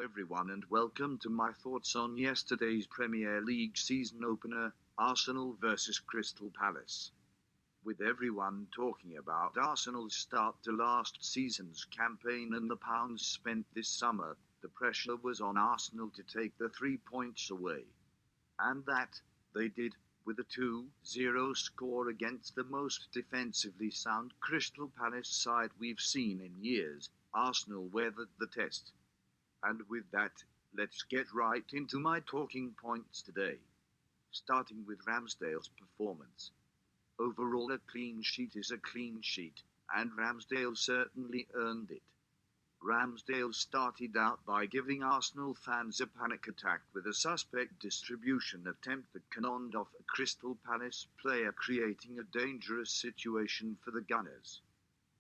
everyone, and welcome to my thoughts on yesterday's Premier League season opener, Arsenal versus Crystal Palace. With everyone talking about Arsenal's start to last season's campaign and the pounds spent this summer, the pressure was on Arsenal to take the 3 points away. And that, they did, with a 2-0 score against the most defensively sound Crystal Palace side we've seen in years. Arsenal weathered the test. And with that, let's get right into my talking points today. Starting with Ramsdale's performance. Overall, a clean sheet is a clean sheet, and Ramsdale certainly earned it. Ramsdale started out by giving Arsenal fans a panic attack with a suspect distribution attempt that cannoned off a Crystal Palace player, creating a dangerous situation for the Gunners.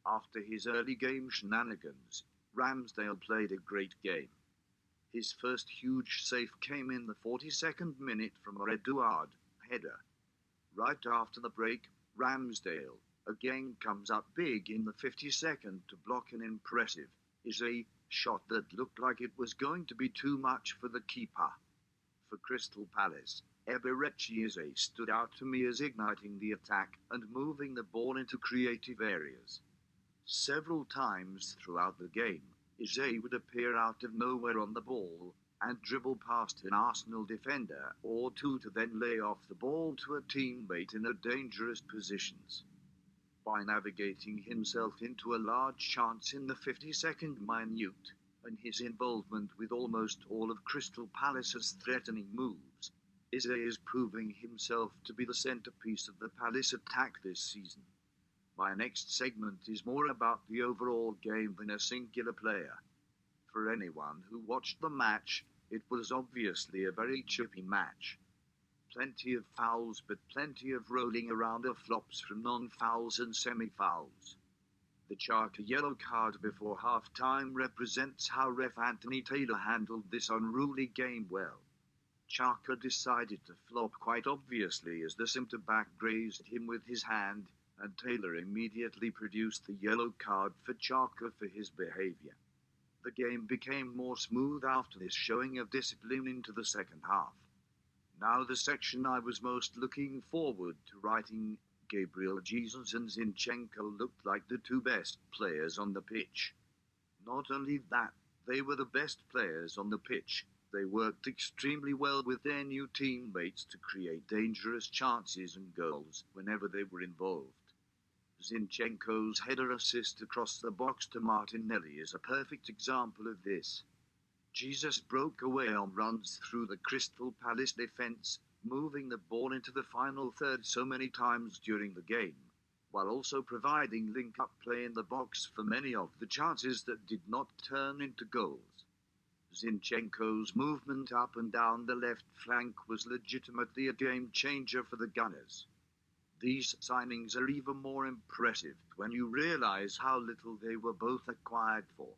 After his early game shenanigans, Ramsdale played a great game. His first huge save came in the 42nd minute from a Edouard header. Right after the break, Ramsdale again comes up big in the 52nd to block an impressive Eze shot that looked like it was going to be too much for the keeper. For Crystal Palace, Eberechi Eze stood out to me as igniting the attack and moving the ball into creative areas. Several times throughout the game, Eze would appear out of nowhere on the ball and dribble past an Arsenal defender or two to then lay off the ball to a teammate in a dangerous positions. By navigating himself into a large chance in the 52nd minute, and his involvement with almost all of Crystal Palace's threatening moves, Eze is proving himself to be the centerpiece of the Palace attack this season. My next segment is more about the overall game than a singular player. For anyone who watched the match, it was obviously a very chippy match. Plenty of fouls, but plenty of rolling around of flops from non-fouls and semi-fouls. The Xhaka yellow card before half-time represents how ref Anthony Taylor handled this unruly game well. Xhaka decided to flop quite obviously as the centre-back grazed him with his hand, and Taylor immediately produced the yellow card for Xhaka for his behaviour. The game became more smooth after this showing of discipline into the second half. Now the section I was most looking forward to writing. Gabriel Jesus and Zinchenko looked like the two best players on the pitch. Not only that, they were the best players on the pitch. They worked extremely well with their new teammates to create dangerous chances and goals whenever they were involved. Zinchenko's header assist across the box to Martinelli is a perfect example of this. Jesus broke away on runs through the Crystal Palace defence, moving the ball into the final third so many times during the game, while also providing link-up play in the box for many of the chances that did not turn into goals. Zinchenko's movement up and down the left flank was legitimately a game-changer for the Gunners. These signings are even more impressive when you realize how little they were both acquired for.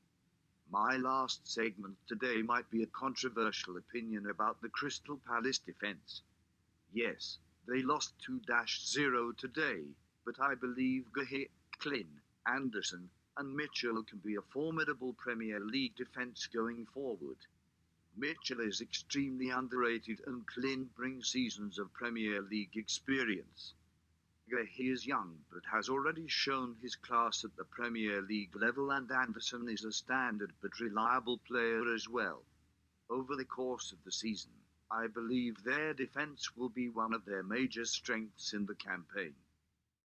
My last segment today might be a controversial opinion about the Crystal Palace defence. Yes, they lost 2-0 today, but I believe Guehi, Klin, Anderson, and Mitchell can be a formidable Premier League defence going forward. Mitchell is extremely underrated and Klin brings seasons of Premier League experience. He is young but has already shown his class at the Premier League level, and Anderson is a standard but reliable player as well. Over the course of the season, I believe their defence will be one of their major strengths in the campaign.